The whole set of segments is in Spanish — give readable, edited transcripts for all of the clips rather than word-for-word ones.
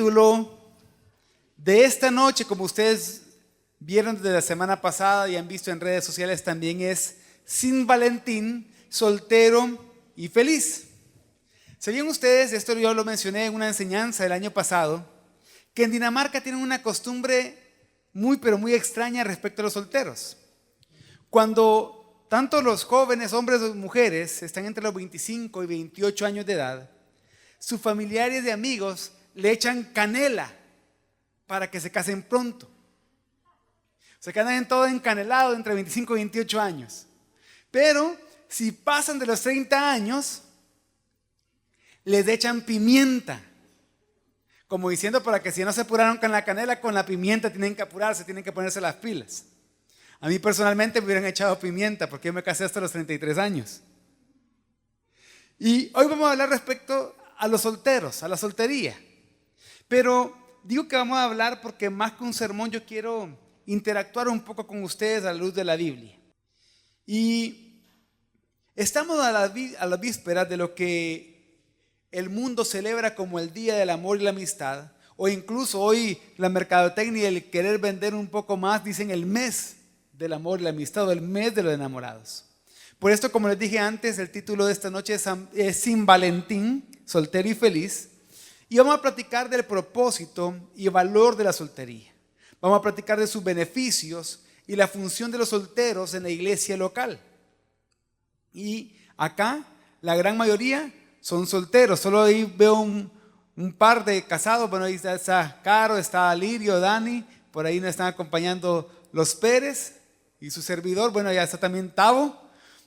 título de esta noche, como ustedes vieron desde la semana pasada y han visto en redes sociales, también es Sin Valentín, soltero y feliz. ¿Sabían ustedes, esto yo lo mencioné en una enseñanza del año pasado, que en Dinamarca tienen una costumbre muy pero muy extraña respecto a los solteros? Cuando tanto los jóvenes, hombres o mujeres, están entre los 25 y 28 años de edad, sus familiares y amigos le echan canela para que se casen pronto. Se quedan todo encanelado entre 25 y 28 años. Pero si pasan de los 30 años, les echan pimienta. Como diciendo para que si no se apuraron con la canela, con la pimienta tienen que apurarse, tienen que ponerse las pilas. A mí personalmente me hubieran echado pimienta porque yo me casé hasta los 33 años. Y hoy vamos a hablar respecto a los solteros, a la soltería. Pero digo que vamos a hablar porque más que un sermón yo quiero interactuar un poco con ustedes a la luz de la Biblia. Y estamos a la víspera de lo que el mundo celebra como el Día del Amor y la Amistad, o incluso hoy la mercadotecnia y el querer vender un poco más dicen el mes del amor y la amistad, o el mes de los enamorados. Por esto, como les dije antes, el título de esta noche es Sin Valentín, soltero y feliz. Y vamos a platicar del propósito y valor de la soltería. Vamos a platicar de sus beneficios y la función de los solteros en la iglesia local. Y acá, la gran mayoría son solteros. Solo ahí veo un par de casados. Bueno, ahí está Caro, está Lirio, Dani. Por ahí nos están acompañando los Pérez y su servidor. Bueno, ya está también Tavo.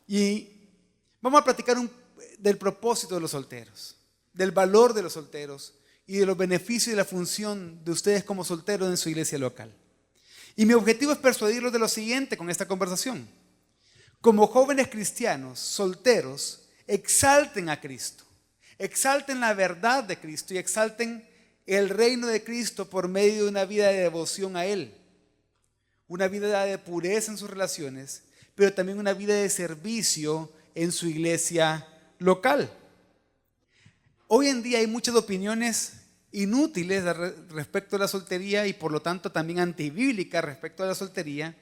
Y vamos a platicar del propósito de los solteros, del valor de los solteros y de los beneficios y la función de ustedes como solteros en su iglesia local. Y mi objetivo es persuadirlos de lo siguiente con esta conversación. Como jóvenes cristianos, solteros, exalten a Cristo, exalten la verdad de Cristo y exalten el reino de Cristo por medio de una vida de devoción a Él, una vida de pureza en sus relaciones, pero también una vida de servicio en su iglesia local. Hoy en día hay muchas opiniones inútiles respecto a la soltería y por lo tanto también antibíblicas respecto a la soltería,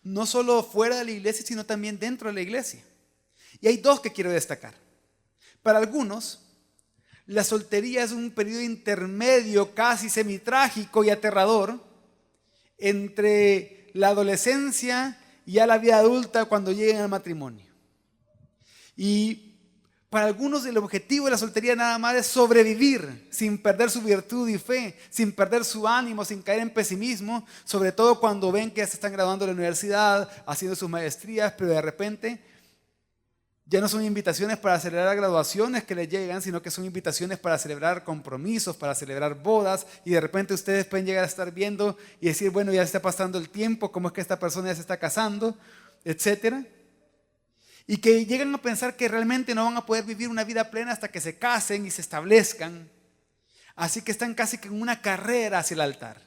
no solo fuera de la iglesia, sino también dentro de la iglesia. Y hay dos que quiero destacar. Para algunos, la soltería es un periodo intermedio casi semitrágico y aterrador entre la adolescencia y a la vida adulta cuando lleguen al matrimonio. Y para algunos el objetivo de la soltería nada más es sobrevivir sin perder su virtud y fe, sin perder su ánimo, sin caer en pesimismo, sobre todo cuando ven que ya se están graduando de la universidad, haciendo sus maestrías, pero de repente ya no son invitaciones para celebrar graduaciones que les llegan, sino que son invitaciones para celebrar compromisos, para celebrar bodas, y de repente ustedes pueden llegar a estar viendo y decir, bueno, ya está pasando el tiempo, ¿cómo es que esta persona ya se está casando? Etcétera. Y que llegan a pensar que realmente no van a poder vivir una vida plena hasta que se casen y se establezcan. Así que están casi que en una carrera hacia el altar.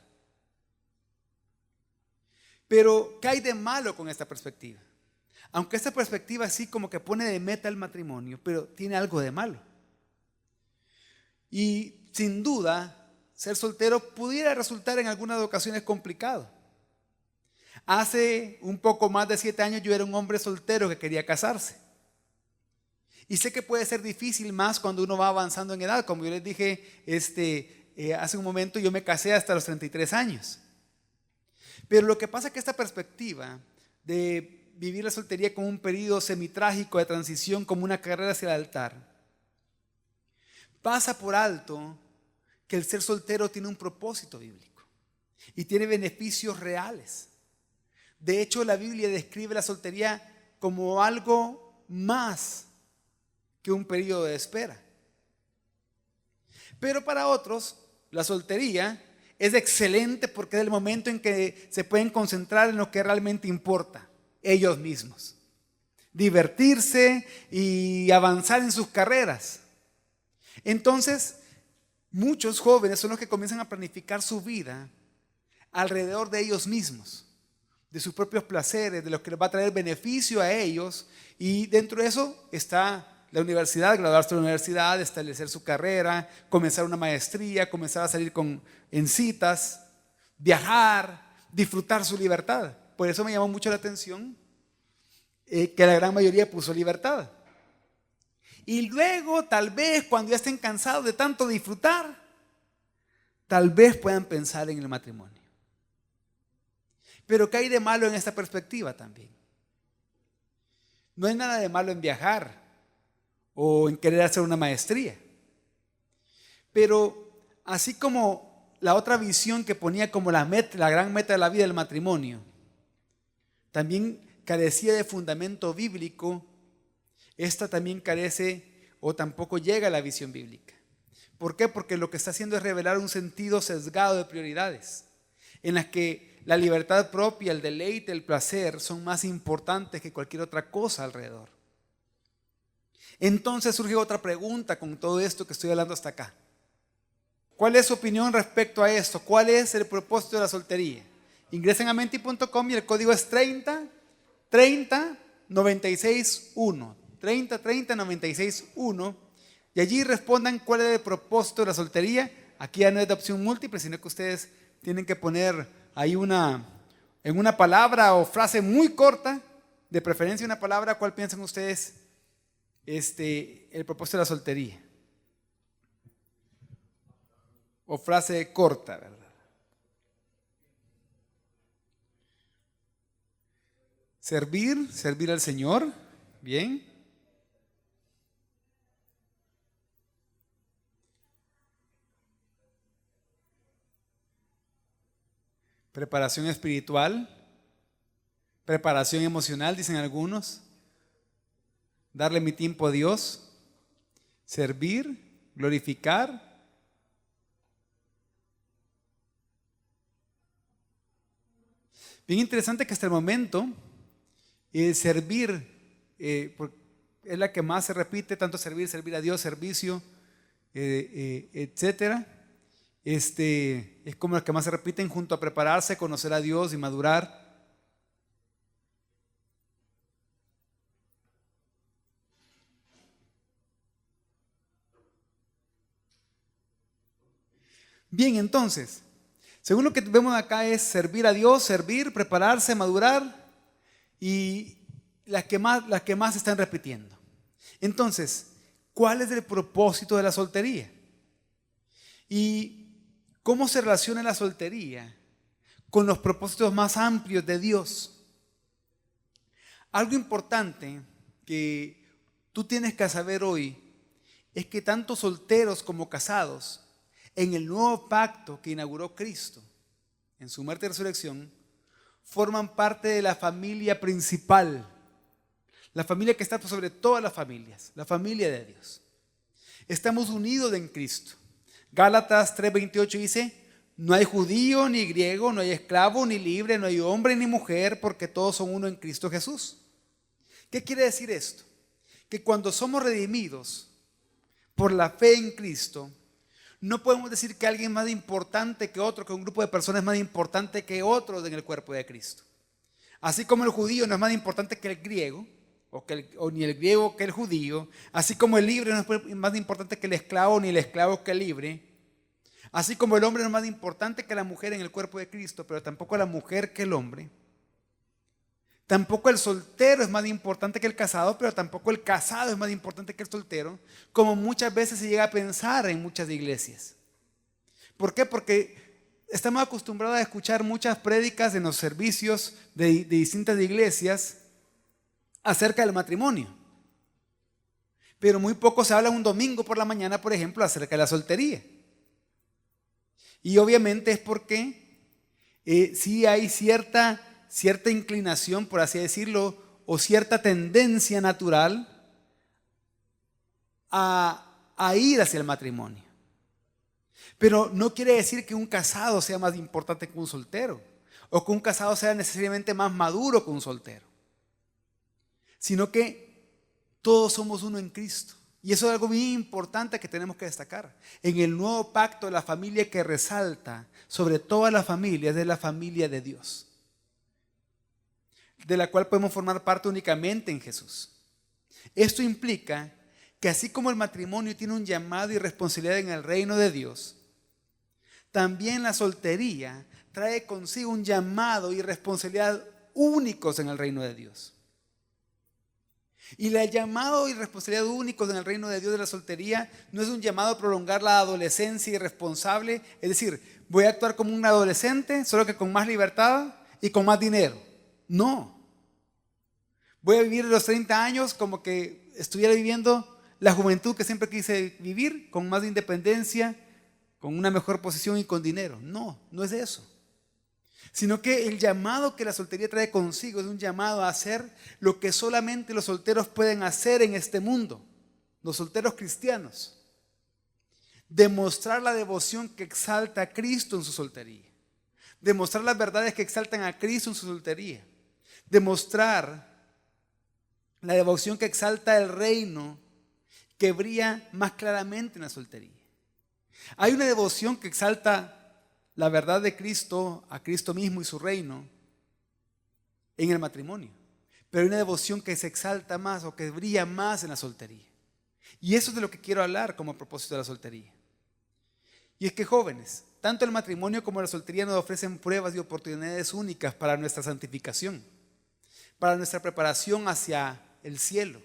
Pero, ¿qué hay de malo con esta perspectiva? Aunque esta perspectiva así como que pone de meta el matrimonio, pero tiene algo de malo. Y sin duda, ser soltero pudiera resultar en algunas ocasiones complicado. Hace un poco más de 7 años yo era un hombre soltero que quería casarse. Y sé que puede ser difícil más cuando uno va avanzando en edad. Como yo les dije hace un momento, yo me casé hasta los 33 años. Pero lo que pasa es que esta perspectiva de vivir la soltería como un periodo semitrágico de transición, como una carrera hacia el altar, pasa por alto que el ser soltero tiene un propósito bíblico y tiene beneficios reales. De hecho, la Biblia describe la soltería como algo más que un periodo de espera. Pero para otros, la soltería es excelente porque es el momento en que se pueden concentrar en lo que realmente importa, ellos mismos. Divertirse y avanzar en sus carreras. Entonces, muchos jóvenes son los que comienzan a planificar su vida alrededor de ellos mismos, de sus propios placeres, de lo que les va a traer beneficio a ellos, y dentro de eso está la universidad, graduarse de la universidad, establecer su carrera, comenzar una maestría, comenzar a salir en citas, viajar, disfrutar su libertad. Por eso me llamó mucho la atención que la gran mayoría puso libertad. Y luego, tal vez, cuando ya estén cansados de tanto disfrutar, tal vez puedan pensar en el matrimonio. Pero ¿qué hay de malo en esta perspectiva también? No hay nada de malo en viajar o en querer hacer una maestría. Pero así como la otra visión que ponía como la gran meta de la vida del matrimonio, también carecía de fundamento bíblico, esta también carece o tampoco llega a la visión bíblica. ¿Por qué? Porque lo que está haciendo es revelar un sentido sesgado de prioridades, en las que la libertad propia, el deleite, el placer son más importantes que cualquier otra cosa alrededor. Entonces surge otra pregunta con todo esto que estoy hablando hasta acá. ¿Cuál es su opinión respecto a esto? ¿Cuál es el propósito de la soltería? Ingresen a menti.com y el código es 30 30 96 1. 30 30 96 1. Y allí respondan cuál es el propósito de la soltería. Aquí ya no es de opción múltiple, sino que ustedes tienen que poner ahí en una palabra o frase muy corta, de preferencia una palabra, ¿cuál piensan ustedes el propósito de la soltería? O frase corta, ¿verdad? Servir al Señor, bien. Preparación espiritual, preparación emocional, dicen algunos. Darle mi tiempo a Dios, servir, glorificar. Bien interesante que hasta el momento servir es la que más se repite, tanto servir a Dios, servicio, etcétera. Es como la que más se repiten junto a prepararse, conocer a Dios y madurar. Bien, entonces, según lo que vemos acá es servir a Dios, servir, prepararse, madurar y las que más se están repitiendo. Entonces, ¿cuál es el propósito de la soltería? Y ¿cómo se relaciona la soltería con los propósitos más amplios de Dios? Algo importante que tú tienes que saber hoy es que tanto solteros como casados, en el nuevo pacto que inauguró Cristo, en su muerte y resurrección, forman parte de la familia principal, la familia que está sobre todas las familias, la familia de Dios. Estamos unidos en Cristo. Gálatas 3:28 dice, no hay judío ni griego, no hay esclavo ni libre, no hay hombre ni mujer, porque todos son uno en Cristo Jesús. ¿Qué quiere decir esto? Que cuando somos redimidos por la fe en Cristo, no podemos decir que alguien es más importante que otro, que un grupo de personas es más importante que otros en el cuerpo de Cristo. Así como el judío no es más importante que el griego, o ni el griego que el judío, así como el libre no es más importante que el esclavo, ni el esclavo que el libre, así como el hombre no es más importante que la mujer en el cuerpo de Cristo, pero tampoco la mujer que el hombre, tampoco el soltero es más importante que el casado, pero tampoco el casado es más importante que el soltero, como muchas veces se llega a pensar en muchas iglesias. ¿Por qué? Porque estamos acostumbrados a escuchar muchas prédicas en los servicios de distintas iglesias acerca del matrimonio. Pero muy poco se habla un domingo por la mañana, por ejemplo, acerca de la soltería. Y obviamente es porque sí hay cierta inclinación, por así decirlo, o cierta tendencia natural a ir hacia el matrimonio. Pero no quiere decir que un casado sea más importante que un soltero, o que un casado sea necesariamente más maduro que un soltero, sino que todos somos uno en Cristo. Y eso es algo bien importante que tenemos que destacar. En el nuevo pacto, la familia que resalta sobre todas las familias es la familia de Dios, de la cual podemos formar parte únicamente en Jesús. Esto implica que así como el matrimonio tiene un llamado y responsabilidad en el reino de Dios, también la soltería trae consigo un llamado y responsabilidad únicos en el reino de Dios. Y el llamado y responsabilidad únicos en el reino de Dios de la soltería no es un llamado a prolongar la adolescencia irresponsable, es decir, voy a actuar como un adolescente, solo que con más libertad y con más dinero. No. Voy a vivir los 30 años como que estuviera viviendo la juventud que siempre quise vivir, con más independencia, con una mejor posición y con dinero. No, no es eso. Sino que el llamado que la soltería trae consigo es un llamado a hacer lo que solamente los solteros pueden hacer en este mundo, los solteros cristianos. Demostrar la devoción que exalta a Cristo en su soltería. Demostrar las verdades que exaltan a Cristo en su soltería. Demostrar la devoción que exalta el reino, que brilla más claramente en la soltería. Hay una devoción que exalta la verdad de Cristo, a Cristo mismo y su reino en el matrimonio. Pero hay una devoción que se exalta más o que brilla más en la soltería. Y eso es de lo que quiero hablar como propósito de la soltería. Y es que, jóvenes, tanto el matrimonio como la soltería nos ofrecen pruebas y oportunidades únicas para nuestra santificación, para nuestra preparación hacia el cielo.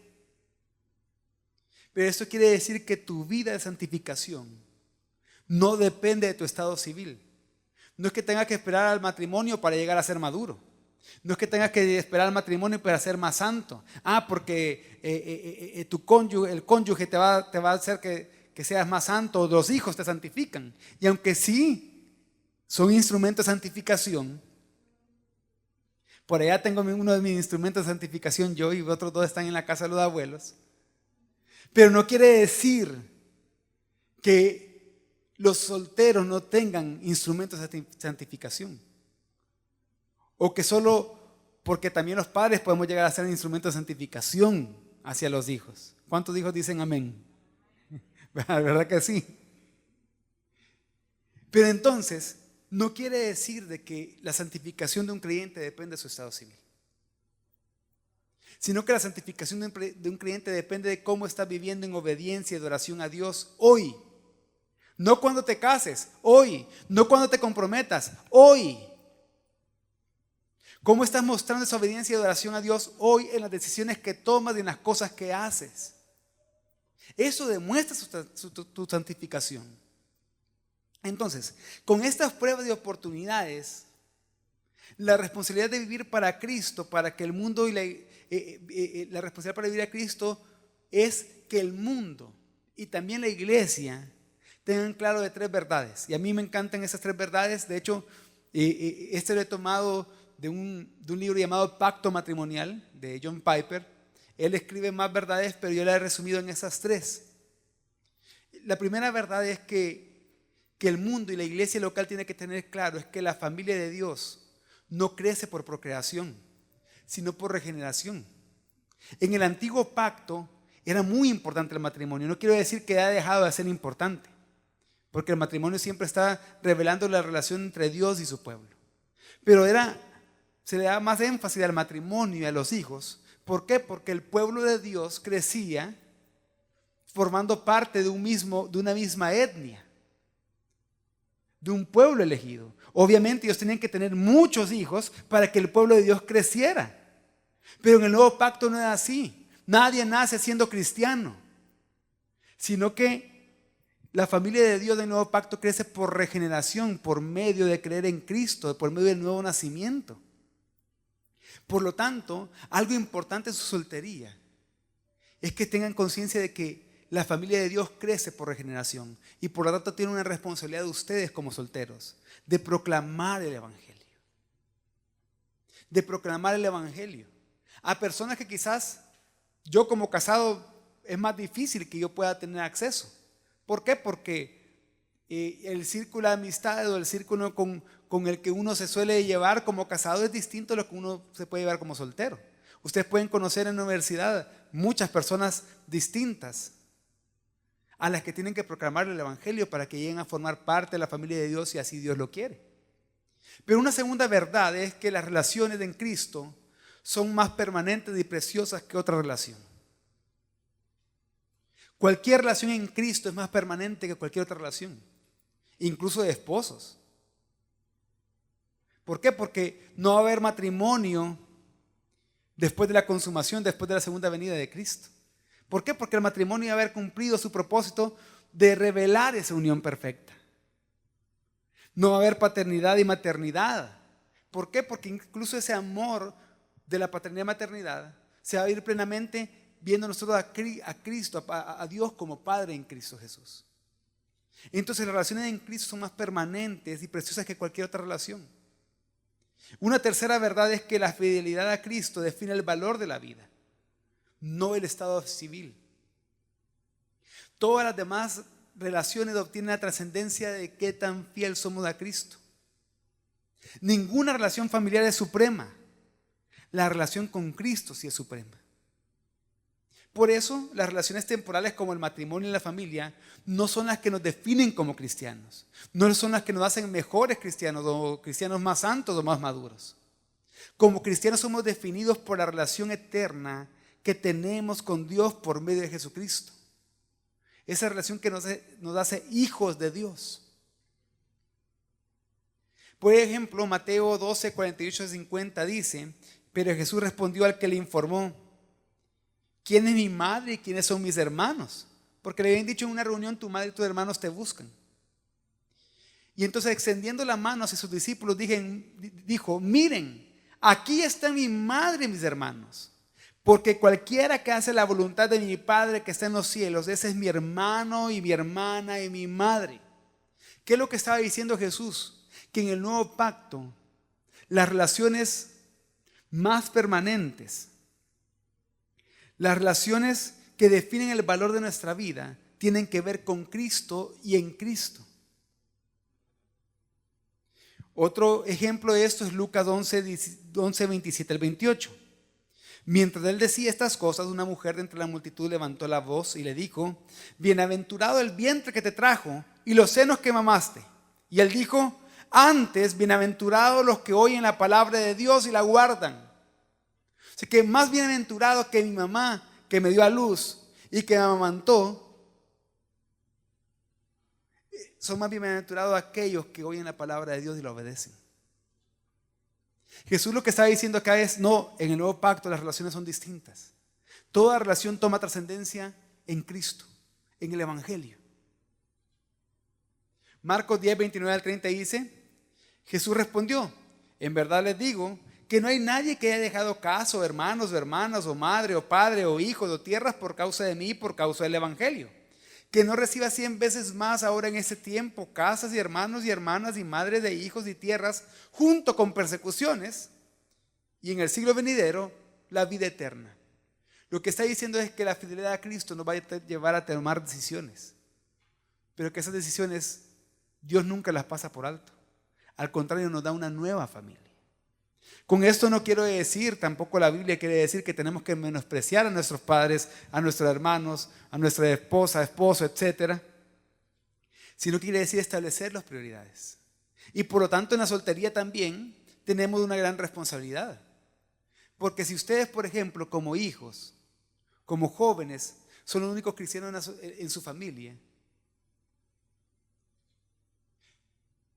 Pero esto quiere decir que tu vida de santificación no depende de tu estado civil. No es que tengas que esperar al matrimonio para llegar a ser maduro. No es que tengas que esperar al matrimonio para ser más santo. Porque el cónyuge te va a hacer que seas más santo, o los hijos te santifican. Y aunque sí son instrumentos de santificación, por allá tengo uno de mis instrumentos de santificación yo, y otros dos están en la casa de los abuelos. Pero no quiere decir que los solteros no tengan instrumentos de santificación. O que solo porque también los padres podemos llegar a ser instrumentos de santificación hacia los hijos. ¿Cuántos hijos dicen amén? ¿Verdad que sí? Pero entonces, no quiere decir de que la santificación de un creyente depende de su estado civil. Sino que la santificación de un creyente depende de cómo está viviendo en obediencia y adoración a Dios hoy. No cuando te cases, hoy. No cuando te comprometas, hoy. ¿Cómo estás mostrando esa obediencia y adoración a Dios hoy en las decisiones que tomas y en las cosas que haces? Eso demuestra tu santificación. Entonces, con estas pruebas y oportunidades, la responsabilidad de vivir para Cristo, para que el mundo y la responsabilidad para vivir a Cristo es que el mundo y también la iglesia tengan claro de tres verdades. Y a mí me encantan esas tres verdades. De hecho, este lo he tomado de un libro llamado Pacto Matrimonial de John Piper. Él escribe más verdades, pero yo la he resumido en esas tres. La primera verdad es que el mundo y la iglesia local tiene que tener claro es que la familia de Dios no crece por procreación, sino por regeneración. En el antiguo pacto era muy importante el matrimonio. No quiero decir que haya dejado de ser importante, porque el matrimonio siempre está revelando la relación entre Dios y su pueblo. Pero se le da más énfasis al matrimonio y a los hijos. ¿Por qué? Porque el pueblo de Dios crecía formando parte de una misma etnia, de un pueblo elegido. Obviamente ellos tenían que tener muchos hijos para que el pueblo de Dios creciera. Pero en el nuevo pacto no es así. Nadie nace siendo cristiano, sino que la familia de Dios del nuevo pacto crece por regeneración, por medio de creer en Cristo, por medio del nuevo nacimiento. Por lo tanto, algo importante en su soltería es que tengan conciencia de que la familia de Dios crece por regeneración y por lo tanto tiene una responsabilidad de ustedes como solteros de proclamar el evangelio. De proclamar el evangelio a personas que quizás yo como casado es más difícil que yo pueda tener acceso. ¿Por qué? Porque el círculo de amistad o el círculo con el que uno se suele llevar como casado es distinto a lo que uno se puede llevar como soltero. Ustedes pueden conocer en la universidad muchas personas distintas a las que tienen que proclamar el evangelio para que lleguen a formar parte de la familia de Dios si así Dios lo quiere. Pero una segunda verdad es que las relaciones en Cristo son más permanentes y preciosas que otra relación. Cualquier relación en Cristo es más permanente que cualquier otra relación, incluso de esposos. ¿Por qué? Porque no va a haber matrimonio después de la consumación, después de la segunda venida de Cristo. ¿Por qué? Porque el matrimonio va a haber cumplido su propósito de revelar esa unión perfecta. No va a haber paternidad y maternidad. ¿Por qué? Porque incluso ese amor de la paternidad y maternidad se va a vivir plenamente viendo nosotros a Cristo, a Dios como Padre en Cristo Jesús. Entonces las relaciones en Cristo son más permanentes y preciosas que cualquier otra relación. Una tercera verdad es que la fidelidad a Cristo define el valor de la vida, no el estado civil. Todas las demás relaciones obtienen la trascendencia de qué tan fiel somos a Cristo. Ninguna relación familiar es suprema. La relación con Cristo sí es suprema. Por eso, las relaciones temporales como el matrimonio y la familia no son las que nos definen como cristianos. No son las que nos hacen mejores cristianos o cristianos más santos o más maduros. Como cristianos somos definidos por la relación eterna que tenemos con Dios por medio de Jesucristo. Esa relación que nos hace hijos de Dios. Por ejemplo, Mateo 12, 48 y 50 dice: pero Jesús respondió al que le informó: ¿quién es mi madre y quiénes son mis hermanos? Porque le habían dicho en una reunión: tu madre y tus hermanos te buscan. Y entonces, extendiendo la mano hacia sus discípulos, dijo: miren, aquí está mi madre y mis hermanos. Porque cualquiera que hace la voluntad de mi Padre que está en los cielos, ese es mi hermano y mi hermana y mi madre. ¿Qué es lo que estaba diciendo Jesús? Que en el nuevo pacto, las relaciones más permanentes, las relaciones que definen el valor de nuestra vida, tienen que ver con Cristo y en Cristo. Otro ejemplo de esto es Lucas 11, 27 al 28. Mientras él decía estas cosas, una mujer de entre la multitud levantó la voz y le dijo: bienaventurado el vientre que te trajo y los senos que mamaste. Y él dijo: antes, bienaventurados los que oyen la palabra de Dios y la guardan. Así que más bienaventurado que mi mamá, que me dio a luz y que me amamantó, son más bienaventurados aquellos que oyen la palabra de Dios y la obedecen. Jesús lo que está diciendo acá es: no, en el nuevo pacto las relaciones son distintas. Toda relación toma trascendencia en Cristo, en el Evangelio. Marcos 10, 29 al 30 dice: Jesús respondió: en verdad les digo que no hay nadie que haya dejado casa, o hermanos, o hermanas, o madre, o padre, o hijos, o tierras por causa de mí, por causa del Evangelio, que no reciba 100 veces más ahora en este tiempo casas y hermanos y hermanas y madres de hijos y tierras, junto con persecuciones, y en el siglo venidero la vida eterna. Lo que está diciendo es que la fidelidad a Cristo nos va a llevar a tomar decisiones, pero que esas decisiones Dios nunca las pasa por alto. Al contrario, nos da una nueva familia. Con esto no quiero decir, tampoco la Biblia quiere decir que tenemos que menospreciar a nuestros padres, a nuestros hermanos, a nuestra esposa, esposo, etc. Sino quiere decir establecer las prioridades. Y por lo tanto, en la soltería también tenemos una gran responsabilidad. Porque si ustedes, por ejemplo, como hijos, como jóvenes, son los únicos cristianos en su familia,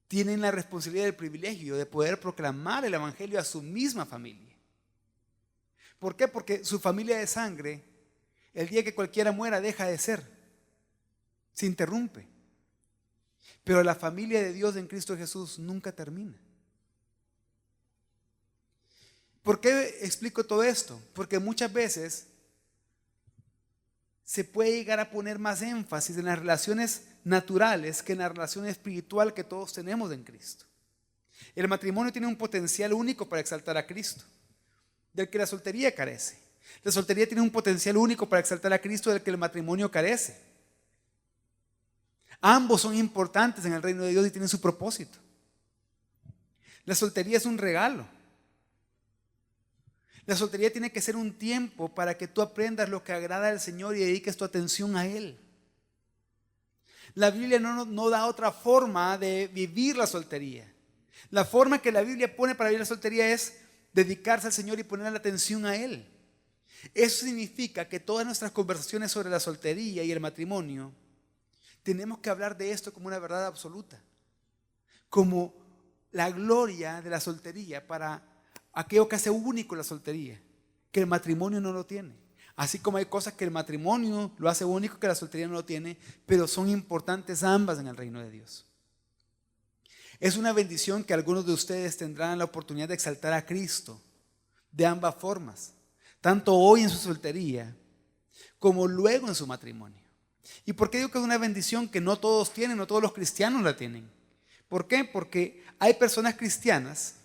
tienen la responsabilidad y el privilegio de poder proclamar el Evangelio a su misma familia. ¿Por qué? Porque su familia de sangre, el día que cualquiera muera, deja de ser. Se interrumpe. Pero la familia de Dios en Cristo Jesús nunca termina. ¿Por qué explico todo esto? Porque muchas veces se puede llegar a poner más énfasis en las relaciones naturales que en la relación espiritual que todos tenemos en Cristo. El matrimonio tiene un potencial único para exaltar a Cristo, del que la soltería carece. La soltería tiene un potencial único para exaltar a Cristo, del que el matrimonio carece. Ambos son importantes en el reino de Dios y tienen su propósito. La soltería es un regalo. La soltería tiene que ser un tiempo para que tú aprendas lo que agrada al Señor y dediques tu atención a Él. La Biblia no da otra forma de vivir la soltería. La forma que la Biblia pone para vivir la soltería es dedicarse al Señor y poner la atención a Él. Eso significa que todas nuestras conversaciones sobre la soltería y el matrimonio, tenemos que hablar de esto como una verdad absoluta, como la gloria de la soltería para aquello que hace único la soltería, que el matrimonio no lo tiene. Así como hay cosas que el matrimonio lo hace único que la soltería no lo tiene, pero son importantes ambas en el reino de Dios. Es una bendición que algunos de ustedes tendrán la oportunidad de exaltar a Cristo de ambas formas, tanto hoy en su soltería como luego en su matrimonio. ¿Y por qué digo que es una bendición que no todos tienen, no todos los cristianos la tienen? ¿Por qué? Porque hay personas cristianas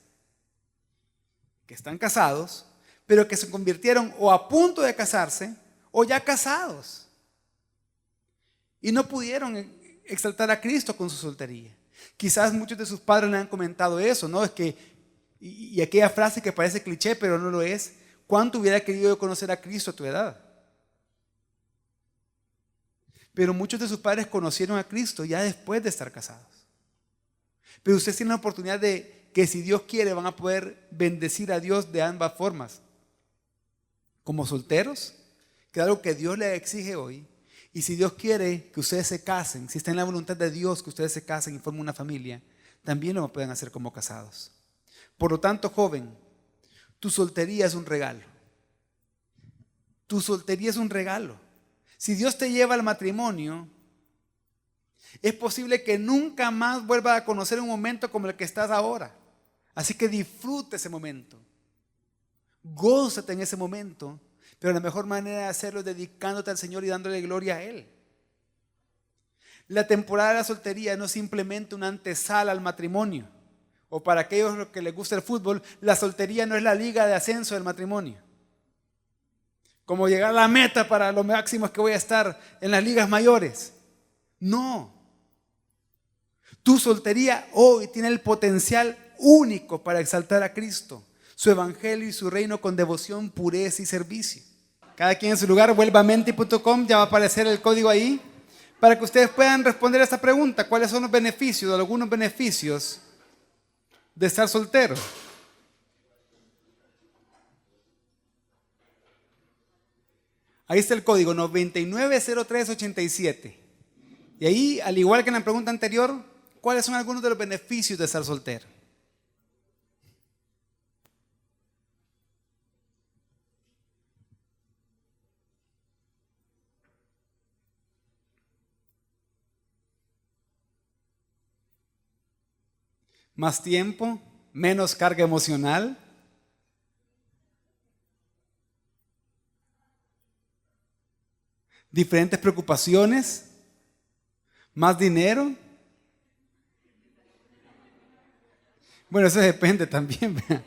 que están casados, pero que se convirtieron o a punto de casarse o ya casados y no pudieron exaltar a Cristo con su soltería. Quizás muchos de sus padres le han comentado eso, ¿no? Es que, y aquella frase que parece cliché, pero no lo es: ¿cuánto hubiera querido yo conocer a Cristo a tu edad? Pero muchos de sus padres conocieron a Cristo ya después de estar casados. Pero ustedes tienen la oportunidad de que, si Dios quiere, van a poder bendecir a Dios de ambas formas. Como solteros, que es algo que Dios les exige hoy. Y si Dios quiere que ustedes se casen, si está en la voluntad de Dios que ustedes se casen y formen una familia, también lo pueden hacer como casados. Por lo tanto, joven, tu soltería es un regalo. Tu soltería es un regalo. Si Dios te lleva al matrimonio, es posible que nunca más vuelvas a conocer un momento como el que estás ahora. Así que disfruta ese momento. Gózate en ese momento, pero la mejor manera de hacerlo es dedicándote al Señor y dándole gloria a Él. La temporada de la soltería no es simplemente una antesala al matrimonio. O para aquellos que les gusta el fútbol, la soltería no es la liga de ascenso del matrimonio. Como llegar a la meta para los máximos que voy a estar en las ligas mayores. No. Tu soltería hoy tiene el potencial único para exaltar a Cristo, su evangelio y su reino con devoción, pureza y servicio. Cada quien en su lugar, vuelva a menti.com, ya va a aparecer el código ahí, para que ustedes puedan responder a esta pregunta: ¿cuáles son los beneficios, algunos beneficios de estar soltero? Ahí está el código 990387. Y ahí, al igual que en la pregunta anterior, ¿cuáles son algunos de los beneficios de estar soltero? Más tiempo, menos carga emocional, diferentes preocupaciones, más dinero. Bueno, eso depende también, ¿verdad?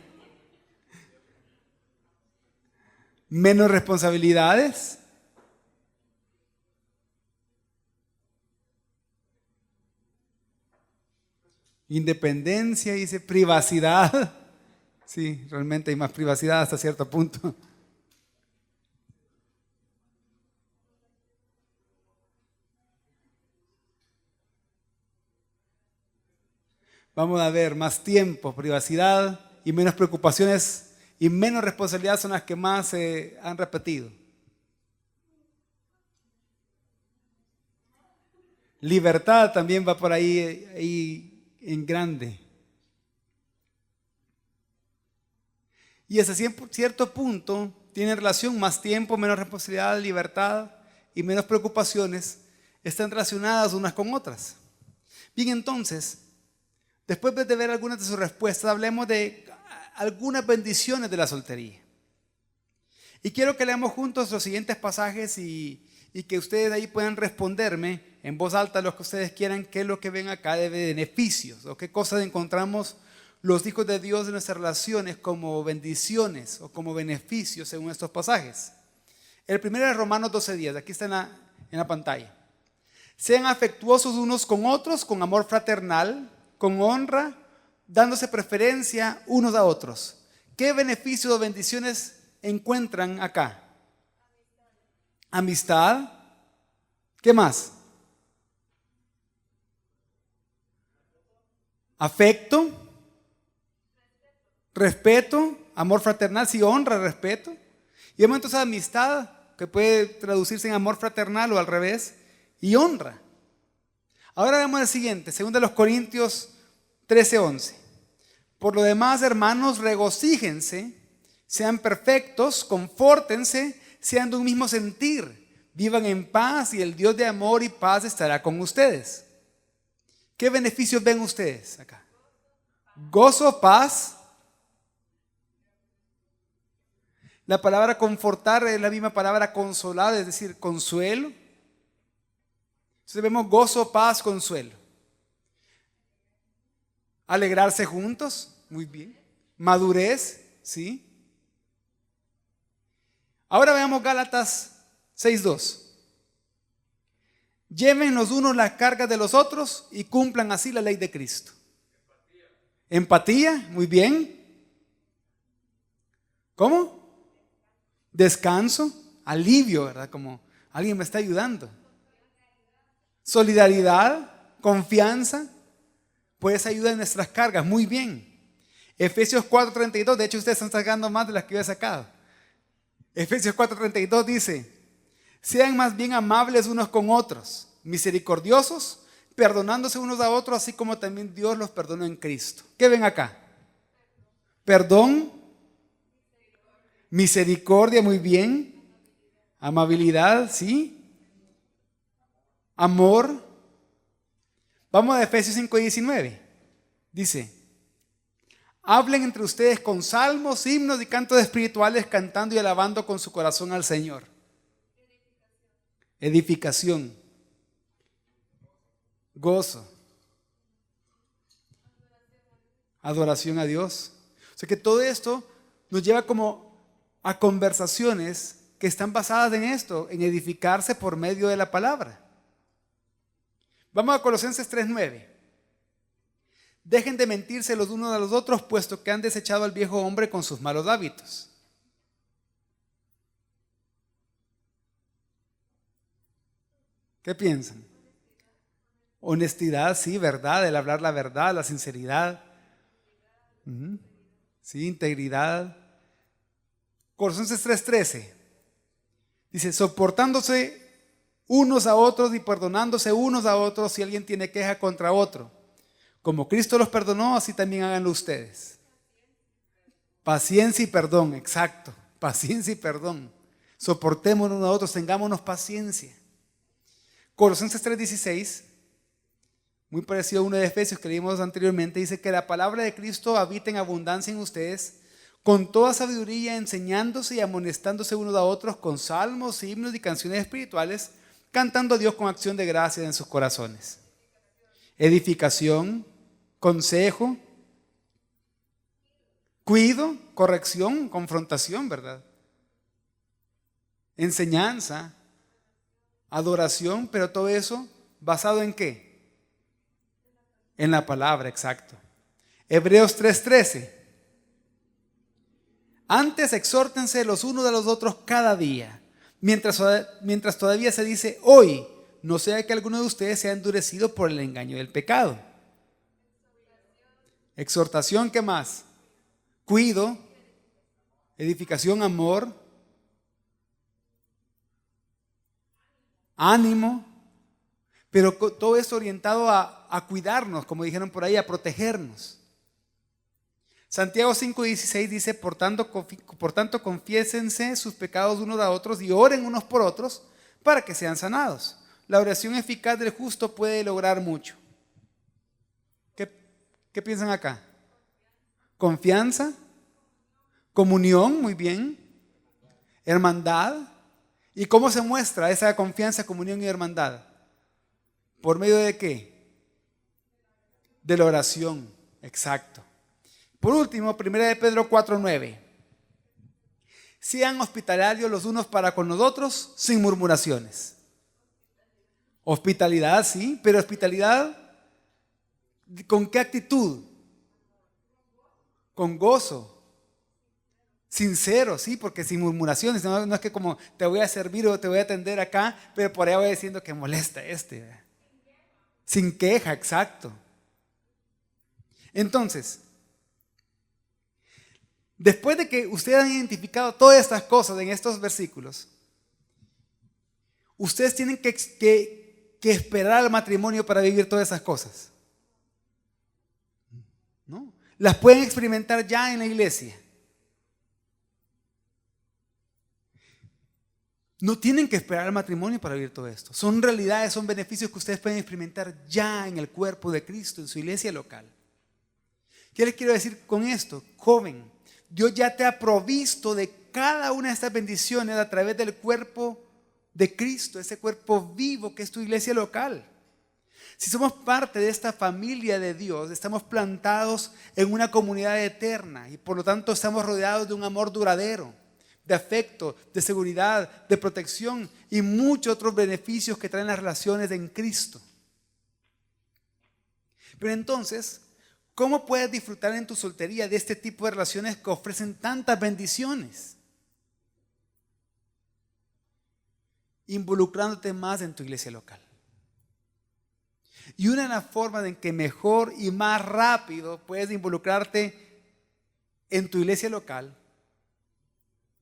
Menos responsabilidades, independencia, dice, privacidad. Sí, realmente hay más privacidad hasta cierto punto. Vamos a ver, más tiempo, privacidad y menos preocupaciones y menos responsabilidad son las que más se han repetido. Libertad también va por ahí en grande. Y ese cierto punto tiene relación: más tiempo, menos responsabilidad, libertad y menos preocupaciones están relacionadas unas con otras. Bien, entonces, después de ver algunas de sus respuestas, hablemos de algunas bendiciones de la soltería. Y quiero que leamos juntos los siguientes pasajes y que ustedes ahí puedan responderme en voz alta los que ustedes quieran, qué es lo que ven acá de beneficios o qué cosas encontramos los hijos de Dios en nuestras relaciones como bendiciones o como beneficios según estos pasajes. El primero es Romanos 12:10, aquí está en la pantalla. Sean afectuosos unos con otros con amor fraternal, con honra, dándose preferencia unos a otros. ¿Qué beneficios o bendiciones encuentran acá? Amistad. ¿Qué más? Afecto. Respeto. Amor fraternal, sí, honra, respeto. Y vemos entonces amistad, que puede traducirse en amor fraternal o al revés, y honra. Ahora vemos el siguiente, 2 Corintios 13:11. Por lo demás, hermanos, regocíjense, sean perfectos, confórtense, sean de un mismo sentir, vivan en paz y el Dios de amor y paz estará con ustedes. ¿Qué beneficios ven ustedes acá? Gozo, paz. La palabra confortar es la misma palabra consolar, es decir, consuelo. Entonces vemos gozo, paz, consuelo. Alegrarse juntos, muy bien. Madurez, ¿sí? Ahora veamos Gálatas 6:2. Lleven los unos las cargas de los otros y cumplan así la ley de Cristo. Empatía, muy bien. ¿Cómo? Descanso, alivio, ¿verdad? Como alguien me está ayudando. Solidaridad, confianza, pues ayuda en nuestras cargas, muy bien. Efesios 4:32, de hecho ustedes están sacando más de las que yo he sacado. Efesios 4:32 dice: sean más bien amables unos con otros, misericordiosos, perdonándose unos a otros, así como también Dios los perdonó en Cristo. ¿Qué ven acá? Perdón, misericordia, muy bien. Amabilidad, ¿sí? Amor. Vamos a Efesios 5:19. Dice: hablen entre ustedes con salmos, himnos y cantos espirituales, cantando y alabando con su corazón al Señor. Edificación. Gozo. Adoración a Dios. O sea que todo esto nos lleva como a conversaciones que están basadas en esto, en edificarse por medio de la palabra. Vamos a Colosenses 3:9. Dejen de mentirse los unos a los otros, puesto que han desechado al viejo hombre con sus malos hábitos. ¿Qué piensan? Honestidad, sí, verdad, el hablar la verdad, la sinceridad. Sí, integridad. Colosenses 3:13. Dice: soportándose unos a otros y perdonándose unos a otros si alguien tiene queja contra otro. Como Cristo los perdonó, así también háganlo ustedes. Paciencia y perdón, exacto. Paciencia y perdón. Soportémonos unos a otros, tengámonos paciencia. Colosenses 3:16, muy parecido a uno de Efesios que leímos anteriormente, dice que la palabra de Cristo habita en abundancia en ustedes, con toda sabiduría, enseñándose y amonestándose unos a otros con salmos, himnos y canciones espirituales, cantando a Dios con acción de gracias en sus corazones. Edificación, consejo, cuido, corrección, confrontación, ¿verdad? Enseñanza, adoración, pero todo eso basado ¿en qué? En la palabra, exacto. Hebreos 3:13. Antes exhórtense los unos a los otros cada día, mientras todavía se dice hoy, no sea que alguno de ustedes sea endurecido por el engaño del pecado. Exhortación, ¿qué más? Cuido, edificación, amor, ánimo, pero todo esto orientado a cuidarnos, como dijeron por ahí, a protegernos. Santiago 5:16 dice: por tanto confiésense sus pecados unos a otros y oren unos por otros para que sean sanados. La oración eficaz del justo puede lograr mucho. ¿Qué piensan acá? Confianza, comunión, muy bien, hermandad. ¿Y cómo se muestra esa confianza, comunión y hermandad? ¿Por medio de qué? De la oración, exacto. Por último, 1 de Pedro 4:9. Sean hospitalarios los unos para con los otros sin murmuraciones. Hospitalidad, sí, pero hospitalidad, ¿con qué actitud? Con gozo. Sincero, sí, porque sin murmuraciones, no es que como te voy a servir o te voy a atender acá, pero por ahí voy diciendo que molesta ¿verdad? Sin queja, exacto. Entonces, Después de que ustedes han identificado todas estas cosas en estos versículos, ustedes tienen que esperar al matrimonio para vivir todas esas cosas. ¿No? Las pueden experimentar ya en la iglesia. No tienen que esperar al matrimonio para vivir todo esto. Son realidades, son beneficios que ustedes pueden experimentar ya en el cuerpo de Cristo, en su iglesia local. ¿Qué les quiero decir con esto? Joven, Dios ya te ha provisto de cada una de estas bendiciones a través del cuerpo de Cristo, ese cuerpo vivo que es tu iglesia local. Si somos parte de esta familia de Dios, estamos plantados en una comunidad eterna y por lo tanto estamos rodeados de un amor duradero, de afecto, de seguridad, de protección y muchos otros beneficios que traen las relaciones en Cristo. Pero entonces, ¿cómo puedes disfrutar en tu soltería de este tipo de relaciones que ofrecen tantas bendiciones? Involucrándote más en tu iglesia local. Y una de las formas en que mejor y más rápido puedes involucrarte en tu iglesia local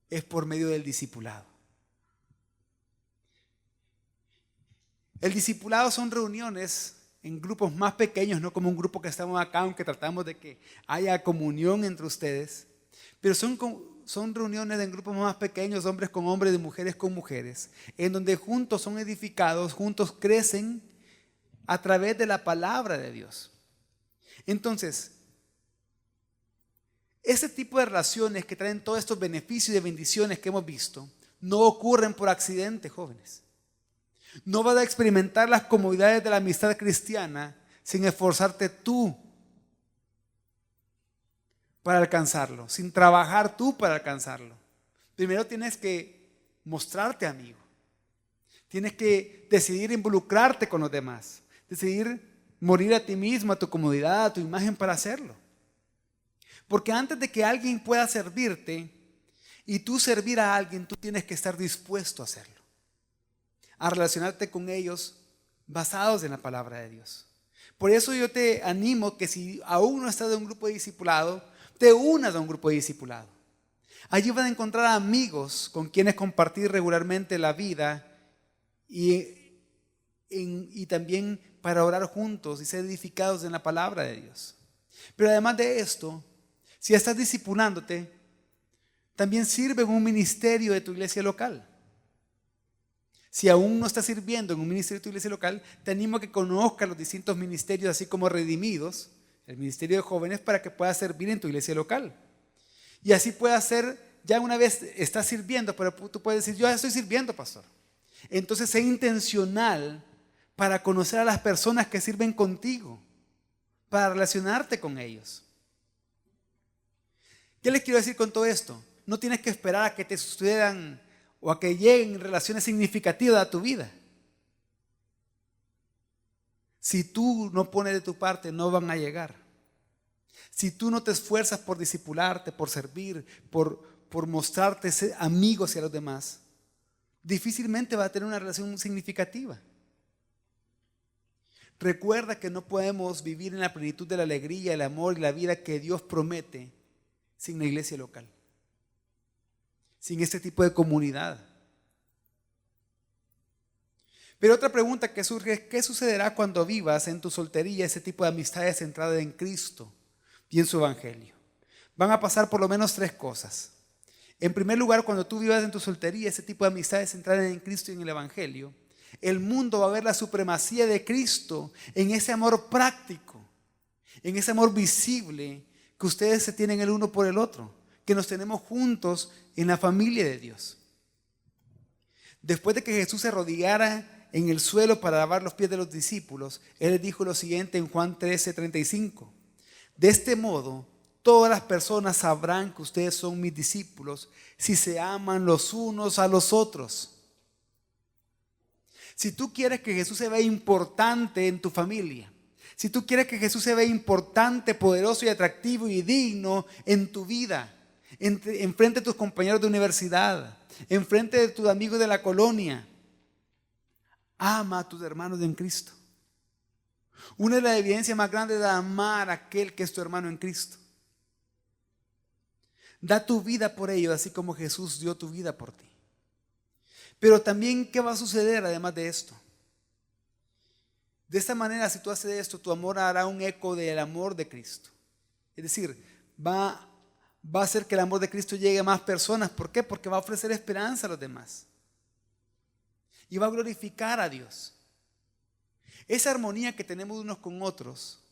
es por medio del discipulado. El discipulado son reuniones en grupos más pequeños, no como un grupo que estamos acá, aunque tratamos de que haya comunión entre ustedes, pero son reuniones en grupos más pequeños, hombres con hombres, de mujeres con mujeres, en donde juntos son edificados, juntos crecen a través de la palabra de Dios. Entonces, ese tipo de relaciones que traen todos estos beneficios y bendiciones que hemos visto, no ocurren por accidente, jóvenes. No vas a experimentar las comodidades de la amistad cristiana sin esforzarte tú para alcanzarlo, sin trabajar tú para alcanzarlo. Primero tienes que mostrarte amigo. Tienes que decidir involucrarte con los demás. Decidir morir a ti mismo, a tu comodidad, a tu imagen para hacerlo. Porque antes de que alguien pueda servirte y tú servir a alguien, tú tienes que estar dispuesto a hacerlo. A relacionarte con ellos basados en la palabra de Dios. Por eso yo te animo que si aún no estás en un grupo de discipulado, te unas a un grupo de discipulado. Allí van a encontrar amigos con quienes compartir regularmente la vida y también para orar juntos y ser edificados en la palabra de Dios. Pero además de esto, si estás discipulándote, también sirve en un ministerio de tu iglesia local. Si aún no estás sirviendo en un ministerio de tu iglesia local, te animo a que conozcas los distintos ministerios, así como Redimidos, el ministerio de jóvenes, para que puedas servir en tu iglesia local. Y así puedas ser, ya una vez estás sirviendo, pero tú puedes decir, yo ya estoy sirviendo, pastor. Entonces sé intencional para conocer a las personas que sirven contigo, para relacionarte con ellos. ¿Qué les quiero decir con todo esto? No tienes que esperar a que te sucedan o a que lleguen relaciones significativas a tu vida. Si tú no pones de tu parte, no van a llegar. Si tú no te esfuerzas por discipularte, por servir, por mostrarte amigo hacia los demás, difícilmente va a tener una relación significativa. Recuerda que no podemos vivir en la plenitud de la alegría, el amor y la vida que Dios promete sin la iglesia local, sin este tipo de comunidad. Pero otra pregunta que surge es: ¿qué sucederá cuando vivas en tu soltería ese tipo de amistades centradas en Cristo y en su evangelio? Van a pasar por lo menos 3 cosas. En primer lugar, cuando tú vivas en tu soltería ese tipo de amistades centradas en Cristo y en el evangelio, el mundo va a ver la supremacía de Cristo en ese amor práctico, en ese amor visible que ustedes se tienen el uno por el otro, que nos tenemos juntos en la familia de Dios. Después de que Jesús se arrodillara en el suelo para lavar los pies de los discípulos, Él les dijo lo siguiente en Juan 13:35: de este modo, todas las personas sabrán que ustedes son mis discípulos si se aman los unos a los otros. Si tú quieres que Jesús se vea importante en tu familia, si tú quieres que Jesús se vea importante, poderoso y atractivo y digno en tu vida, en frente de tus compañeros de universidad, en frente de tus amigos de la colonia, ama a tus hermanos en Cristo. Una de las evidencias más grandes de amar a aquel que es tu hermano en Cristo. Da tu vida por ellos, así como Jesús dio tu vida por ti. Pero también, ¿qué va a suceder además de esto? De esta manera, si tú haces esto, tu amor hará un eco del amor de Cristo. Es decir, va a hacer que el amor de Cristo llegue a más personas. ¿Por qué? Porque va a ofrecer esperanza a los demás. Y va a glorificar a Dios. Esa armonía que tenemos unos con otros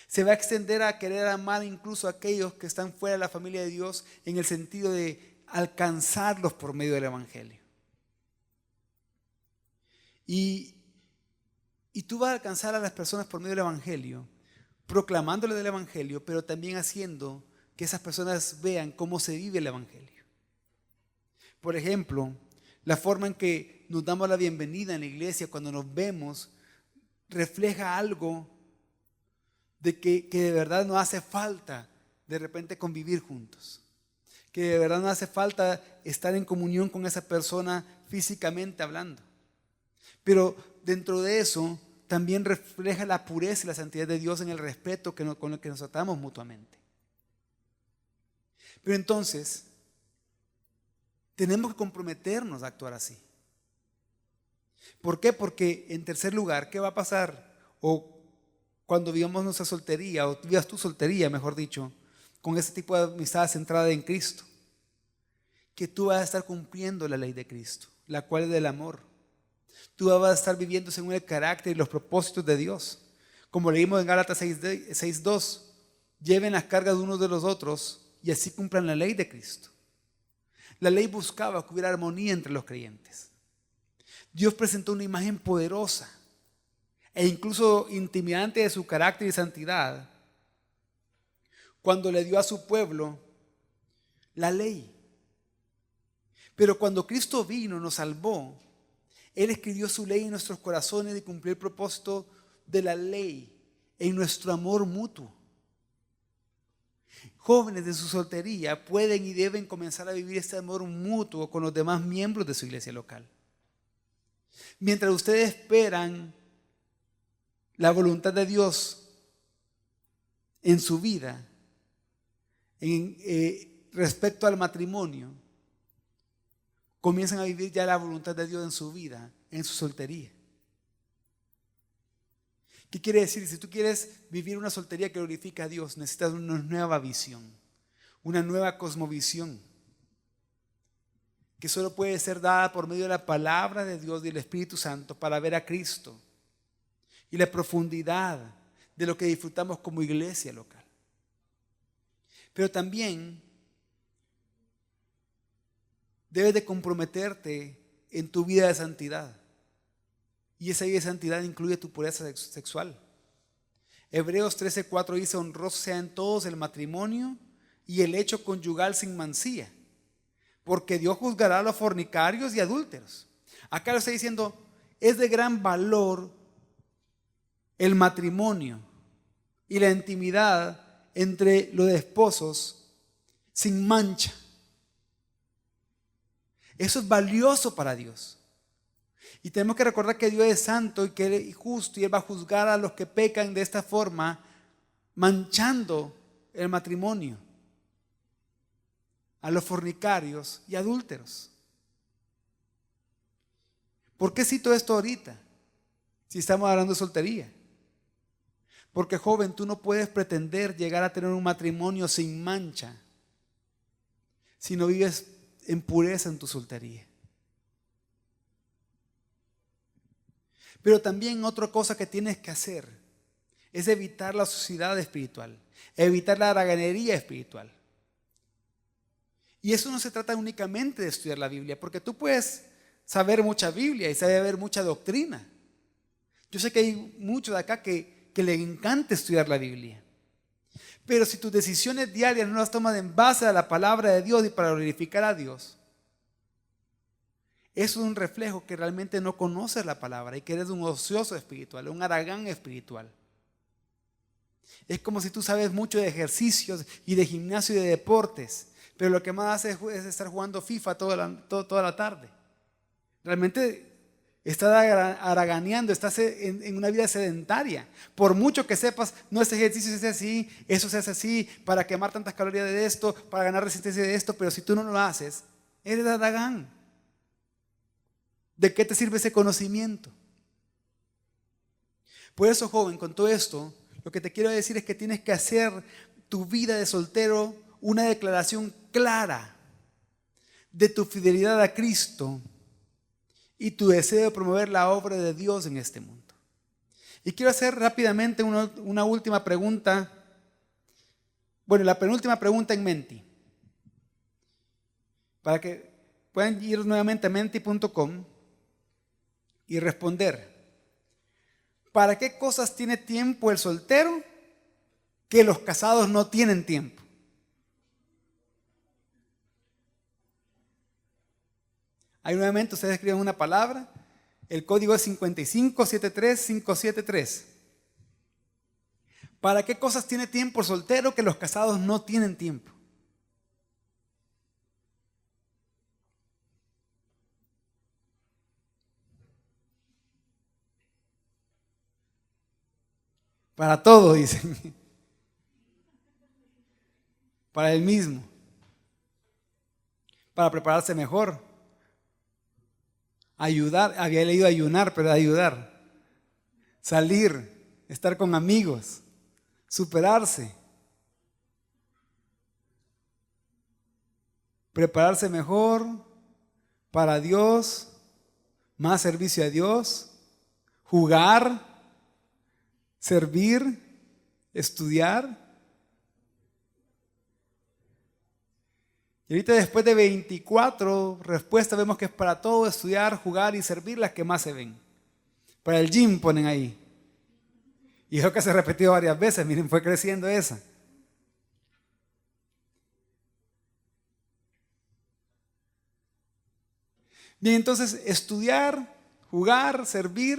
se va a extender a querer amar incluso a aquellos que están fuera de la familia de Dios, en el sentido de alcanzarlos por medio del Evangelio. Y tú vas a alcanzar a las personas por medio del Evangelio, proclamándoles del Evangelio, pero también haciendo que esas personas vean cómo se vive el Evangelio. Por ejemplo, la forma en que nos damos la bienvenida en la iglesia cuando nos vemos refleja algo de que de verdad no hace falta de repente convivir juntos, que de verdad no hace falta estar en comunión con esa persona físicamente hablando. Pero dentro de eso también refleja la pureza y la santidad de Dios en el respeto con el que nos tratamos mutuamente. Pero entonces, tenemos que comprometernos a actuar así. ¿Por qué? Porque en tercer lugar, ¿qué va a pasar? O cuando vivamos nuestra soltería, o vivas tu soltería, mejor dicho, con ese tipo de amistad centrada en Cristo, que tú vas a estar cumpliendo la ley de Cristo, la cual es del amor. Tú vas a estar viviendo según el carácter y los propósitos de Dios. Como leímos en Gálatas 6:2, lleven las cargas de unos de los otros y así cumplan la ley de Cristo. La ley buscaba que hubiera armonía entre los creyentes. Dios presentó una imagen poderosa e incluso intimidante de su carácter y santidad cuando le dio a su pueblo la ley. Pero cuando Cristo vino, nos salvó, Él escribió su ley en nuestros corazones y cumplió el propósito de la ley en nuestro amor mutuo. Jóvenes de su soltería pueden y deben comenzar a vivir este amor mutuo con los demás miembros de su iglesia local. Mientras ustedes esperan la voluntad de Dios en su vida, respecto al matrimonio, comienzan a vivir ya la voluntad de Dios en su vida, en su soltería. ¿Qué quiere decir? Si tú quieres vivir una soltería que glorifica a Dios, necesitas una nueva visión, una nueva cosmovisión, que solo puede ser dada por medio de la palabra de Dios y del Espíritu Santo para ver a Cristo y la profundidad de lo que disfrutamos como iglesia local. Pero también debes de comprometerte en tu vida de santidad. Y esa vida de santidad incluye tu pureza sexual. Hebreos 13:4 dice: honroso sea en todos el matrimonio y el hecho conyugal sin mancilla, porque Dios juzgará a los fornicarios y adúlteros. Acá lo está diciendo, es de gran valor el matrimonio y la intimidad entre los esposos sin mancha. Eso es valioso para Dios. Y tenemos que recordar que Dios es santo y que Él es justo, y Él va a juzgar a los que pecan de esta forma, manchando el matrimonio, a los fornicarios y adúlteros. ¿Por qué cito esto ahorita? Si estamos hablando de soltería. Porque, joven, tú no puedes pretender llegar a tener un matrimonio sin mancha si no vives en pureza en tu soltería. Pero también otra cosa que tienes que hacer es evitar la suciedad espiritual, evitar la haraganería espiritual. Y eso no se trata únicamente de estudiar la Biblia, porque tú puedes saber mucha Biblia y saber mucha doctrina. Yo sé que hay muchos de acá que le encanta estudiar la Biblia. Pero si tus decisiones diarias no las tomas en base a la palabra de Dios y para glorificar a Dios, eso es un reflejo que realmente no conoces la palabra y que eres un ocioso espiritual, un haragán espiritual. Es como si tú sabes mucho de ejercicios y de gimnasio y de deportes, pero lo que más haces es estar jugando FIFA toda la tarde. Realmente estás haraganeando, estás en una vida sedentaria. Por mucho que sepas, no, este ejercicio se hace así, eso se hace así, para quemar tantas calorías de esto, para ganar resistencia de esto, pero si tú no lo haces, eres haragán. ¿De qué te sirve ese conocimiento? Por eso, joven, con todo esto, lo que te quiero decir es que tienes que hacer tu vida de soltero una declaración clara de tu fidelidad a Cristo y tu deseo de promover la obra de Dios en este mundo. Y quiero hacer rápidamente una última pregunta. Bueno, la penúltima pregunta en Menti. Para que puedan ir nuevamente a menti.com y responder. ¿Para qué cosas tiene tiempo el soltero que los casados no tienen tiempo? Ahí nuevamente ustedes escriben una palabra. El código es 5573573. ¿Para qué cosas tiene tiempo el soltero que los casados no tienen tiempo? Para todo, dicen. Para él mismo. Para prepararse mejor. Ayudar, había leído ayunar, pero ayudar. Salir, estar con amigos, superarse. Prepararse mejor para Dios, más servicio a Dios, jugar, servir, estudiar. Y ahorita después de 24 respuestas vemos que es para todo, estudiar, jugar y servir las que más se ven. Para el gym ponen ahí. Y eso que se repetió varias veces, miren, fue creciendo esa. Bien, entonces estudiar, jugar, servir,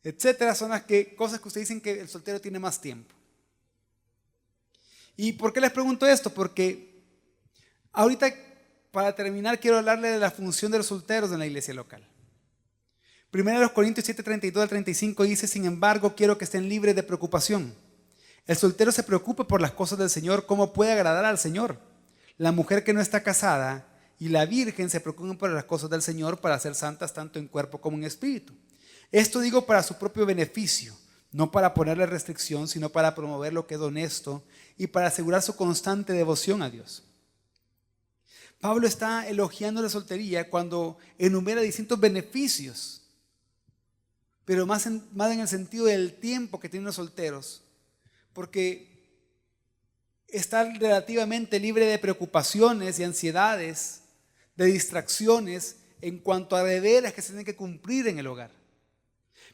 etcétera, son las cosas que ustedes dicen que el soltero tiene más tiempo. ¿Y por qué les pregunto esto? Porque ahorita, para terminar, quiero hablarle de la función de los solteros en la iglesia local. 1 Corintios 7:32 al 35 dice: sin embargo, quiero que estén libres de preocupación. El soltero se preocupa por las cosas del Señor, cómo puede agradar al Señor. La mujer que no está casada y la virgen se preocupan por las cosas del Señor para ser santas tanto en cuerpo como en espíritu. Esto digo para su propio beneficio, no para ponerle restricción, sino para promover lo que es honesto y para asegurar su constante devoción a Dios. Pablo está elogiando la soltería cuando enumera distintos beneficios, pero más en el sentido del tiempo que tienen los solteros, porque están relativamente libre de preocupaciones y ansiedades, de distracciones en cuanto a deberes que se tienen que cumplir en el hogar.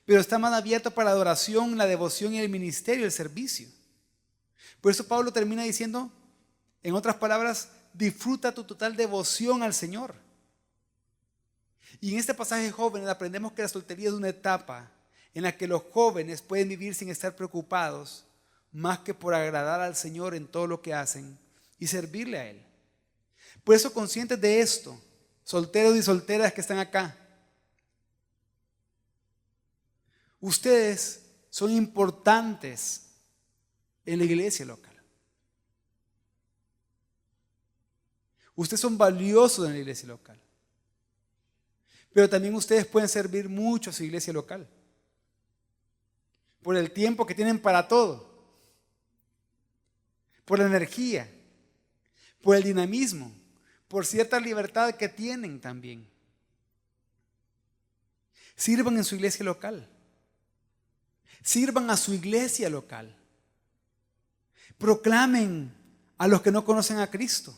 Pero está más abierto para la adoración, la devoción y el ministerio, el servicio. Por eso Pablo termina diciendo, en otras palabras, disfruta tu total devoción al Señor. Y en este pasaje, jóvenes, aprendemos que la soltería es una etapa en la que los jóvenes pueden vivir sin estar preocupados, más que por agradar al Señor en todo lo que hacen y servirle a Él. Por eso, conscientes de esto, solteros y solteras que están acá, ustedes son importantes en la iglesia local. Ustedes son valiosos en la iglesia local. Pero también ustedes pueden servir mucho a su iglesia local. Por el tiempo que tienen para todo. Por la energía. Por el dinamismo. Por cierta libertad que tienen también. Sirvan en su iglesia local. Sirvan a su iglesia local. Proclamen a los que no conocen a Cristo.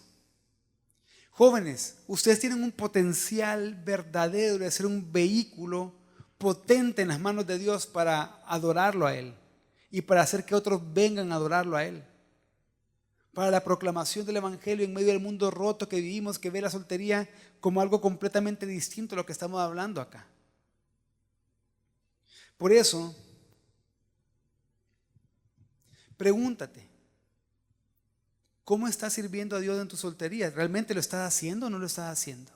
Jóvenes, ustedes tienen un potencial verdadero de ser un vehículo potente en las manos de Dios para adorarlo a Él y para hacer que otros vengan a adorarlo a Él. Para la proclamación del Evangelio en medio del mundo roto que vivimos, que ve la soltería como algo completamente distinto a lo que estamos hablando acá. Por eso, pregúntate, ¿cómo estás sirviendo a Dios en tu soltería? ¿Realmente lo estás haciendo o no lo estás haciendo?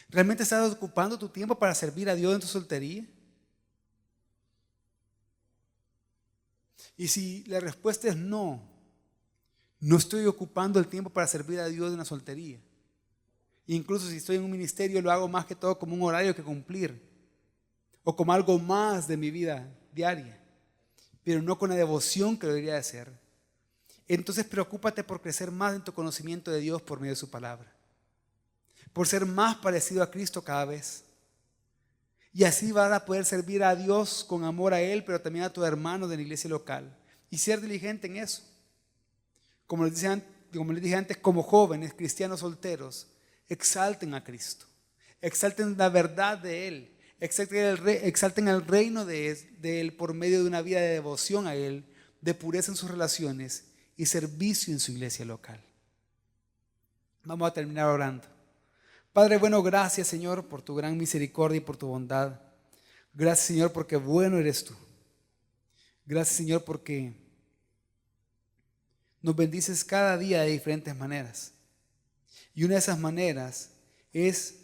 ¿Realmente estás ocupando tu tiempo para servir a Dios en tu soltería? Y si la respuesta es no, no estoy ocupando el tiempo para servir a Dios en la soltería. Incluso si estoy en un ministerio, lo hago más que todo como un horario que cumplir, o como algo más de mi vida diaria, pero no con la devoción que debería hacer. Entonces preocúpate por crecer más en tu conocimiento de Dios por medio de su palabra, por ser más parecido a Cristo cada vez. Y así vas a poder servir a Dios con amor a Él, pero también a tu hermano de la iglesia local. Y ser diligente en eso. Como les dije antes, como jóvenes cristianos solteros, exalten a Cristo. Exalten la verdad de Él. Exalten el reino de Él por medio de una vida de devoción a Él, de pureza en sus relaciones y servicio en su iglesia local. Vamos a terminar orando. Padre bueno, gracias Señor por tu gran misericordia y por tu bondad. Gracias Señor porque bueno eres tú. Gracias Señor porque nos bendices cada día de diferentes maneras. Y una de esas maneras es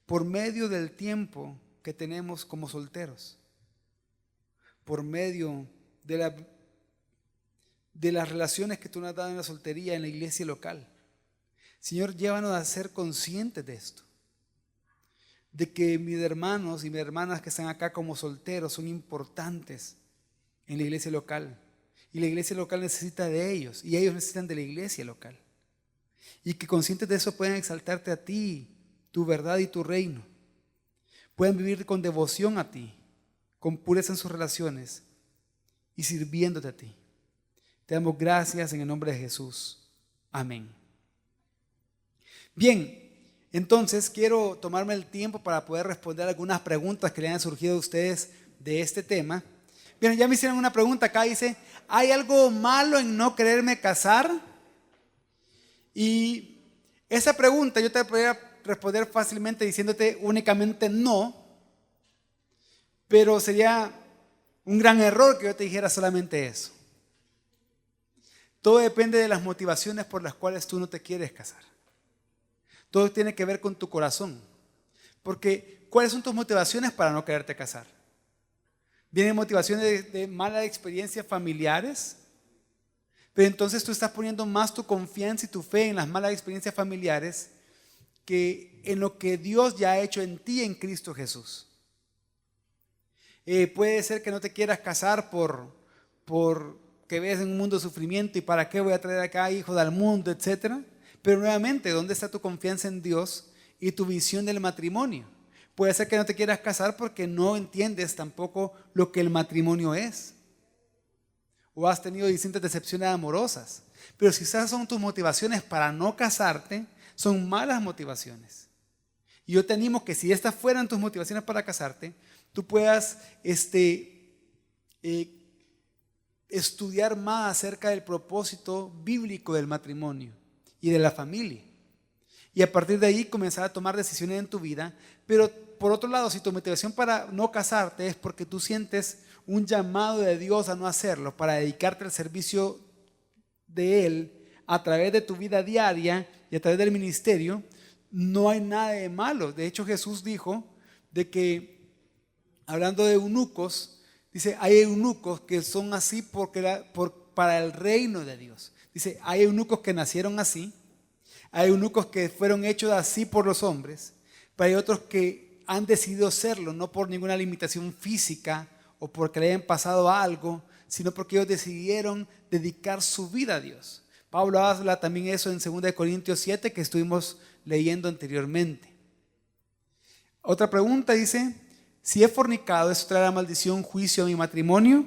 por medio del tiempo que tenemos como solteros. Por medio de las relaciones que tú nos has dado en la soltería, en la iglesia local. Señor, llévanos a ser conscientes de esto, de que mis hermanos y mis hermanas que están acá como solteros son importantes en la iglesia local, y la iglesia local necesita de ellos, y ellos necesitan de la iglesia local, y que conscientes de eso puedan exaltarte a ti, tu verdad y tu reino, puedan vivir con devoción a ti, con pureza en sus relaciones y sirviéndote a ti. Te damos gracias en el nombre de Jesús. Amén. Bien, entonces quiero tomarme el tiempo para poder responder algunas preguntas que le han surgido a ustedes de este tema. Bien, ya me hicieron una pregunta acá, dice, ¿hay algo malo en no quererme casar? Y esa pregunta yo te podría responder fácilmente diciéndote únicamente no, pero sería un gran error que yo te dijera solamente eso. Todo depende de las motivaciones por las cuales tú no te quieres casar. Todo tiene que ver con tu corazón. Porque, ¿cuáles son tus motivaciones para no quererte casar? ¿Vienen motivaciones de malas experiencias familiares? Pero entonces tú estás poniendo más tu confianza y tu fe en las malas experiencias familiares que en lo que Dios ya ha hecho en ti en Cristo Jesús. Puede ser que no te quieras casar por que ves en un mundo de sufrimiento y para qué voy a traer acá hijos al mundo, etcétera. Pero nuevamente, ¿dónde está tu confianza en Dios y tu visión del matrimonio? Puede ser que no te quieras casar porque no entiendes tampoco lo que el matrimonio es. O has tenido distintas decepciones amorosas. Pero si esas son tus motivaciones para no casarte, son malas motivaciones. Y yo te animo que si estas fueran tus motivaciones para casarte, tú puedas estudiar más acerca del propósito bíblico del matrimonio y de la familia. Y a partir de ahí comenzar a tomar decisiones en tu vida. Pero por otro lado, si tu motivación para no casarte es porque tú sientes un llamado de Dios a no hacerlo, para dedicarte al servicio de Él a través de tu vida diaria y a través del ministerio, no hay nada de malo. De hecho, Jesús dijo de que, hablando de eunucos, dice, hay eunucos que son así para el reino de Dios. Dice, hay eunucos que nacieron así, hay eunucos que fueron hechos así por los hombres, pero hay otros que han decidido serlo, no por ninguna limitación física o porque le hayan pasado algo, sino porque ellos decidieron dedicar su vida a Dios. Pablo habla también eso en 2 Corintios 7 que estuvimos leyendo anteriormente. Otra pregunta dice, si he fornicado, ¿eso traerá maldición, juicio a mi matrimonio?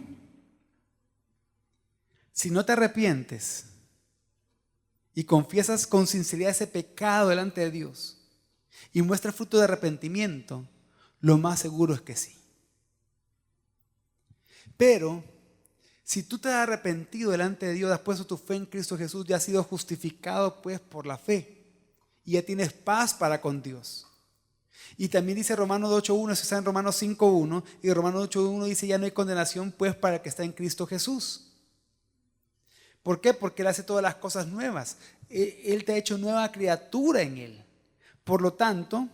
Si no te arrepientes y confiesas con sinceridad ese pecado delante de Dios y muestras fruto de arrepentimiento, lo más seguro es que sí. Pero si tú te has arrepentido delante de Dios, has puesto tu fe en Cristo Jesús, ya has sido justificado pues por la fe y ya tienes paz para con Dios. Y también dice Romanos 8.1, eso está en Romanos 5.1, y Romanos 8.1 dice, ya no hay condenación pues para el que está en Cristo Jesús. ¿Por qué? Porque Él hace todas las cosas nuevas. Él te ha hecho nueva criatura en Él. Por lo tanto,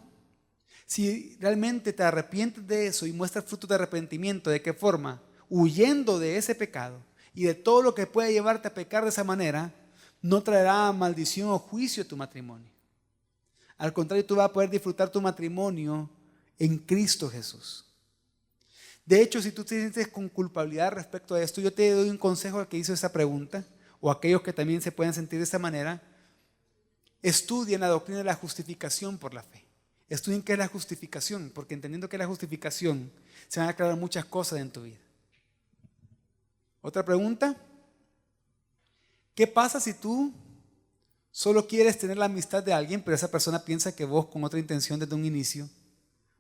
si realmente te arrepientes de eso y muestras frutos de arrepentimiento, ¿de qué forma? Huyendo de ese pecado y de todo lo que pueda llevarte a pecar de esa manera, no traerá maldición o juicio a tu matrimonio. Al contrario, tú vas a poder disfrutar tu matrimonio en Cristo Jesús. De hecho, si tú te sientes con culpabilidad respecto a esto, yo te doy un consejo al que hizo esa pregunta, o a aquellos que también se pueden sentir de esta manera. Estudien la doctrina de la justificación por la fe. Estudien qué es la justificación, porque entendiendo qué es la justificación, se van a aclarar muchas cosas en tu vida. Otra pregunta. ¿Qué pasa si tú solo quieres tener la amistad de alguien, pero esa persona piensa que vos con otra intención desde un inicio,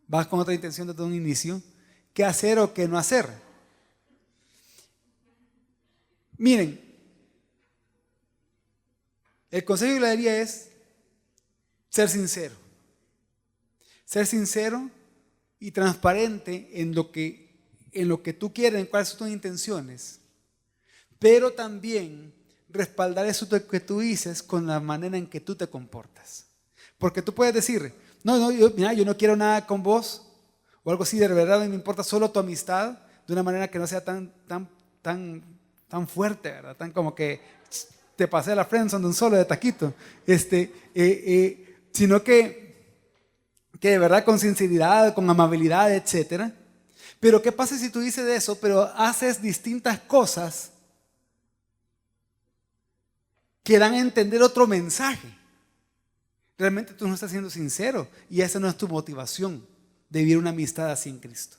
vas con otra intención desde un inicio? ¿Qué hacer o qué no hacer? Miren, el consejo que le daría es ser sincero. Ser sincero y transparente en lo que tú quieres, en cuáles son tus intenciones. Pero también respaldar eso que tú dices con la manera en que tú te comportas. Porque tú puedes decir, no, yo no quiero nada con vos, o algo así, de verdad me importa solo tu amistad, de una manera que no sea tan fuerte, ¿verdad? Tan como que te pasé la friendzone de un solo de taquito, sino que de verdad con sinceridad, con amabilidad, etc. Pero ¿qué pasa si tú dices eso, pero haces distintas cosas que dan a entender otro mensaje? Realmente tú no estás siendo sincero y esa no es tu motivación de vivir una amistad así en Cristo.